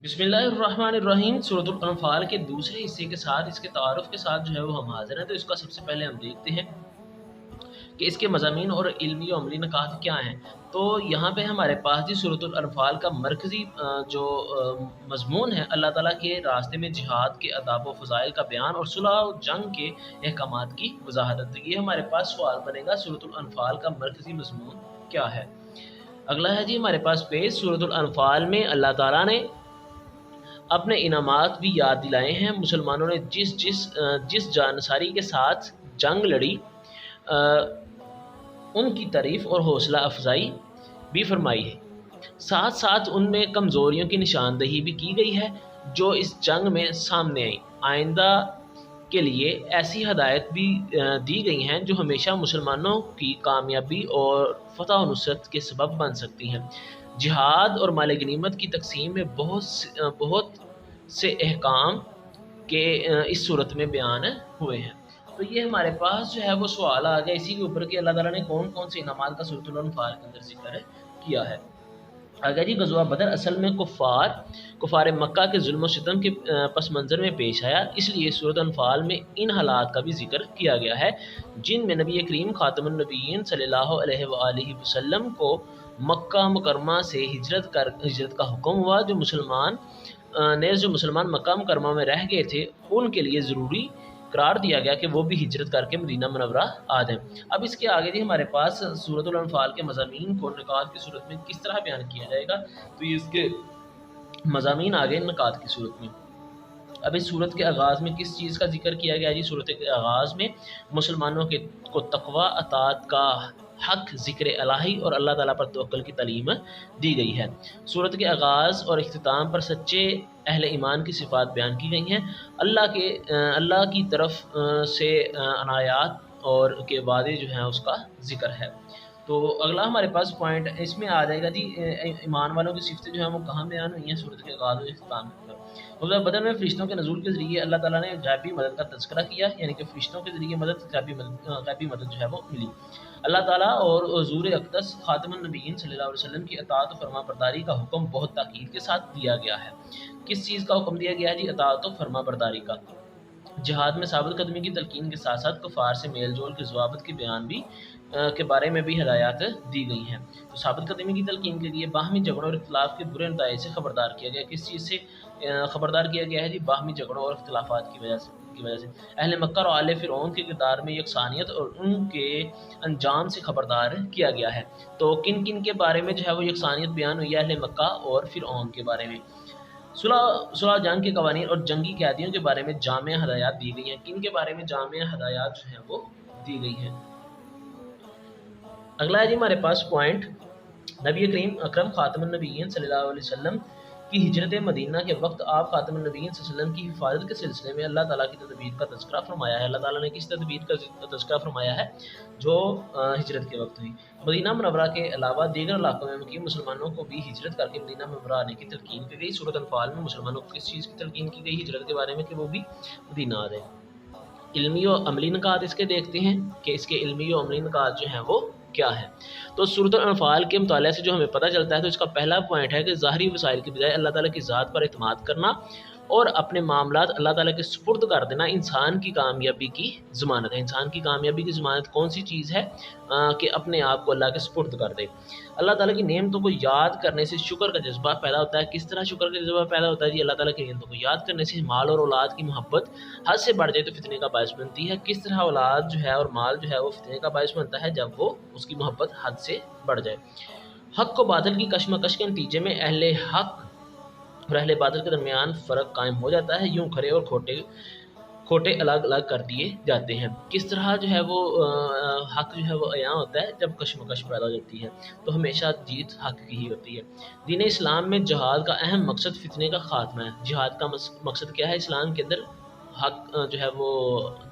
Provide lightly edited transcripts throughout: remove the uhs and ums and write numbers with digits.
बिस्मिल्लाहिर्रहमानिर्रहीम। सूरतुल अनफाल के दूसरे हिस्से के साथ इसके तारुफ के साथ जो है वो हम हाजिर हैं। तो इसका सबसे पहले हम देखते हैं कि इसके मज़ामीन और इल्मी और अमली निकात क्या हैं। तो यहाँ पे हमारे पास जी सूरतुल अनफाल का मरकज़ी जो मज़मून है अल्लाह ताला के रास्ते में जिहाद के अदाब व फ़ज़ाइल का बयान और सुलह और जंग के अहकामात की वज़ाहत। तो ये हमारे पास सवाल बनेगा, सूरतुल अनफाल का मरकज़ी मज़मून क्या है। अगला है जी हमारे पास पेज, सूरतुल अनफाल में अल्लाह ताला ने अपने इनामात भी याद दिलाए हैं। मुसलमानों ने जिस जानसारी के साथ जंग लड़ी उनकी तारीफ़ और हौसला अफजाई भी फरमाई है। साथ साथ उनमें कमज़ोरियों की निशानदही भी की गई है जो इस जंग में सामने आई। आइंदा के लिए ऐसी हदायत भी दी गई हैं जो हमेशा मुसलमानों की कामयाबी और फतह और नुसरत के सबब बन सकती हैं। जिहाद और माल गनीमत की तकसीम में बहुत से अहकाम के इस सूरत में बयान हुए हैं। तो ये हमारे पास जो है वो सवाल आ गया इसी के ऊपर कि अल्लाह ताला ने कौन कौन से इनामात का सूरतुल अनफाल के अंदर जिक्र किया है। अगर जी गज़वा बदर असल में कुफ़ार मक्का के जुल्म सितम के पस मंज़र में पेश आया, इसलिए सूरत अनफाल में इन हालात का भी जिक्र किया गया है जिनमें नबी करीम ख़ातमुन नबिय्यीन सल्लल्लाहु अलैहि वसल्लम को मक्का मुकरमा से हिजरत का हुक्म हुआ। जो मुसलमान मक्का मुकरमा में रह गए थे उनके लिए ज़रूरी करार दिया गया कि वो भी हिजरत करके मदीना मुनव्वरा आ जाएं। अब इसके आगे जी हमारे पास सूरतुल अनफाल के मज़ामीन को निकात की सूरत में किस तरह बयान किया जाएगा। तो ये इसके मज़ामीन आगे निकात की सूरत में। अब इस सूरत के आगाज़ में किस चीज़ का जिक्र किया गया जी। सूरत के आगाज़ में मुसलमानों को तक़वा अतात का हक़ ज़िक्र इलाही और अल्लाह ताला पर तवक्कुल की तालीम दी गई है। सूरत के आगाज़ और इख्तिताम पर सच्चे अहले ईमान की सिफ़ात बयान की गई हैं। अल्लाह की तरफ से अनायात और के वादे जो हैं उसका ज़िक्र है। तो अगला हमारे पास पॉइंट इसमें आ जाएगा जी ईमान वालों की सिफ़तें जो हैं वो कहाँ बयान हुई हैं सूरत के आगाज़ और इख्तिताम पर। ग़ज़वा बदर में फ़रिश्तों के नज़ूल के ज़रिए अल्लाह ताला ने गैबी मदद का तज़किरा किया, यानी कि फ़रिश्तों के ज़रिए गैबी मदद जो है वो मिली। अल्लाह ताला और हुज़ूर अक़दस ख़ातमुन नबिय्यीन सल्लल्लाहु अलैहि वसल्लम की अताअत और फरमाबरदारी का हुक्म बहुत ताकीद के साथ दिया गया है। किस चीज़ का हुक्म दिया गया है जी? अताअत और फरमाबरदारी का। जिहाद में साबित कदमी की तलकीन के साथ साथ कुफ़ार से मेल जोल की ज़वाबित के बयान भी के बारे में भी हिदायत दी गई हैं। तो साबित कदमी की तलकीन के लिए बाहमी झगड़ों और इख्तिलाफ़ के बुरे नताइज से खबरदार किया गया। किस चीज़ से खबरदार किया गया है जी? बाहमी झगड़ों और इख्तिलाफ़ात की वजह से अहले मक्का और आले फ़िरऔन के किरदार में यकसानियत और उनके अंजाम से खबरदार किया गया है। तो किन किन के बारे में जो है वो यकसानियत बयान हुई है? अहले मक्का और फ़िरऔन के बारे में। सुलह जंग के कवानीन और जंगी कैदियों के बारे में जामिया हदायत दी गई हैं। किन के बारे में जामिया हदायत जो हैं वो दी गई हैं। अगला है जी हमारे पास पॉइंट, नबी करीम अकरम ख़ातमुन नबिय्यीन सल्लल्लाहु अलैहि वसल्लम की हिजरत मदीना के वक्त आप ख़ातमुन नबिय्यीन सल्लल्लाहु अलैहि वसल्लम की हिफाजत के सिलसिले में अल्लाह ताला की तदबीर का तज़किरा फरमाया है। अल्लाह ताला ने किस तदबीर का तज़किरा फरमाया है जो हिजरत के वक्त हुई। मदीना मुनव्वरा के अलावा दीगर इलाकों में मुकीम मुसलमानों को भी हिजरत करके मदीना मुनव्वरा आने की तलकीन की गई। सूरत अनफाल में मुसलमानों को किस चीज़ की तलकीन की गई? हिजरत के बारे में कि वो भी मदीना आ जाए। इल्मी और अमली निकात इसके देखते हैं कि इसके इल्मी और अमली निकात जो हैं वो क्या है। तो सूरतुल अनफाल के मुताले से जो हमें पता चलता है तो इसका पहला पॉइंट है कि ज़ाहिरी वसाइल की बजाय अल्लाह ताला की ज़ात पर इत्मीनान करना और अपने मामलात अल्लाह ताला के सुपुर्द कर देना इंसान की कामयाबी की ज़मानत है। इंसान की कामयाबी की ज़मानत कौन सी चीज़ है? कि अपने आप को अल्लाह के सुपुर्द कर दे। अल्लाह ताला की नेमतों को याद करने से शुक्र का जज्बा पैदा होता है। किस तरह शुक्र का जज्बा पैदा होता है जी? अल्लाह ताला की नेमतों को याद करने से माल और औलाद की मोहब्बत हद से बढ़ जाए तो फितने का बायस बनती है। किस तरह औलाद जो है और माल जो है वो फितने का बायस बनता है? जब वो उसकी मोहब्बत हद से बढ़ जाए। हक़ को बातिल की कशमकश के नतीजे में अहले हक़ और अहले बातिल के दरमियान फ़र्क कायम हो जाता है। यूँ खरे और खोटे अलग अलग कर दिए जाते हैं। किस तरह जो है वो हक़ जो है वो अयां होता है जब कशमकश पैदा हो जाती है। तो हमेशा जीत हक़ की ही होती है। दीन इस्लाम में जिहाद का अहम मकसद फितने का ख़ात्मा है। जिहाद का मकसद क्या है? इस्लाम के अंदर हक़ जो है वो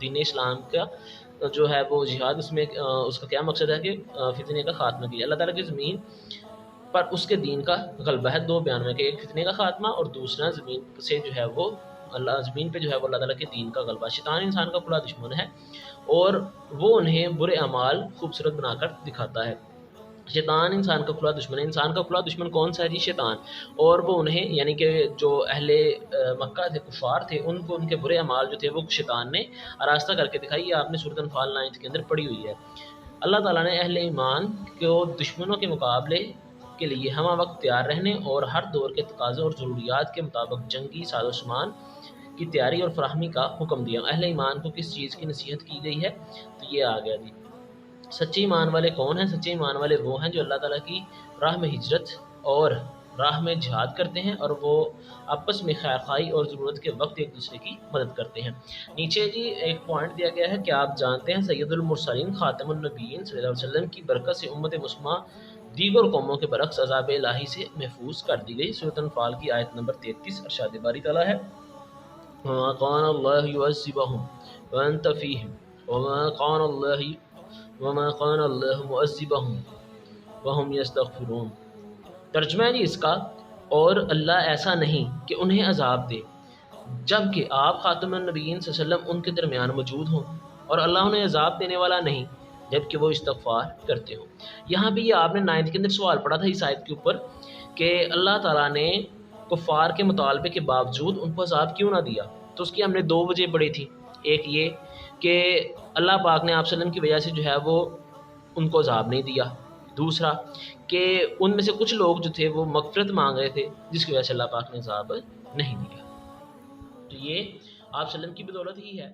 दीन इस्लाम का जो है वो जिहाद उसमें उसका क्या मकसद है कि फितने का ख़ात्मा किया। अल्लाह ताला की ज़मीन पर उसके दीन का गलबा है। दो बयान में कि एक फितने का ख़ात्मा और दूसरा ज़मीन से जो है वो ज़मीन पे जो है वो अल्लाह ताला के दीन का गलबा। शैतान इंसान का खुला दुश्मन है और वो उन्हें बुरे अमाल खूबसूरत बनाकर दिखाता है। शैतान इंसान का खुला दुश्मन है। इंसान का खुला दुश्मन कौन सा है जी? शैतान। और वो उन्हें यानी कि जो अहले मक्का थे, कुफार थे, उनको उनके बुरे अमाल जो थे वो शैतान ने आरास्ता करके दिखाई। ये आपने सूरत अनफाल 9 के अंदर पढ़ी हुई है। अल्लाह ताला ने अहले ईमान को दुश्मनों के मुकाबले के लिए हमा वक्त तैयार रहने और हर दौर के तकाज़ों और ज़रूरियात के मुताबिक जंगी साजो सामान की तैयारी और फराहमी का हुक्म दिया। अहले ईमान को किस चीज़ की नसीहत की गई है? तो ये आ गया जी, सच्चे ईमान वाले कौन हैं? सच्चे ईमान वाले वो हैं जो अल्लाह ताला की राह में हिजरत और राह में जिहाद करते हैं और वो आपस में खैर खाई और ज़रूरत के वक्त एक दूसरे की मदद करते हैं। नीचे जी एक पॉइंट दिया गया है कि आप जानते हैं सैयदुल मुरसलीन ख़ातमुन नबीयीन सल्लल्लाहु अलैहि वसल्लम की बरकत से उम्मत मुस्लिमा दीगर कौमों के बरक्स अज़ाब इलाही से महफूज कर दी गई। सूरत अनफाल की आयत नंबर 33 इरशाद बारी ताला है, वमा कान अल्लाह युअज़्ज़िबुहुम व अंत फ़ीहिम वमा कान अल्लाह मुअज़्ज़िबहुम व हुम यस्तग़फ़िरून। तर्जुमा है जी इसका, और अल्लाह ऐसा नहीं कि उन्हें अजाब दे जबकि आप खातमुन नबीयीन सल्लल्लाहु अलैहि वसल्लम उनके दरमियान मौजूद हों, और अल्लाह उन्हें अजाब देने वाला नहीं जबकि वो इस्तग़फ़ार करते हों। यहाँ भी ये आपने 9 के अंदर सवाल पढ़ा था इस आयत के ऊपर कि अल्लाह ताला ने कुफ़ार के मुतालबे के बावजूद उनको अजाब क्यों ना दिया। तो उसकी हमने 2 वजह पढ़ी थी। एक ये कि अल्लाह पाक ने आप सल्लम की वजह से जो है वो उनको अजाब नहीं दिया। दूसरा कि उनमें से कुछ लोग जो थे वो मग़फ़िरत मांग रहे थे जिसकी वजह से अल्लाह पाक ने अजाब नहीं दिया। तो ये आप सल्लम की बदौलत ही है।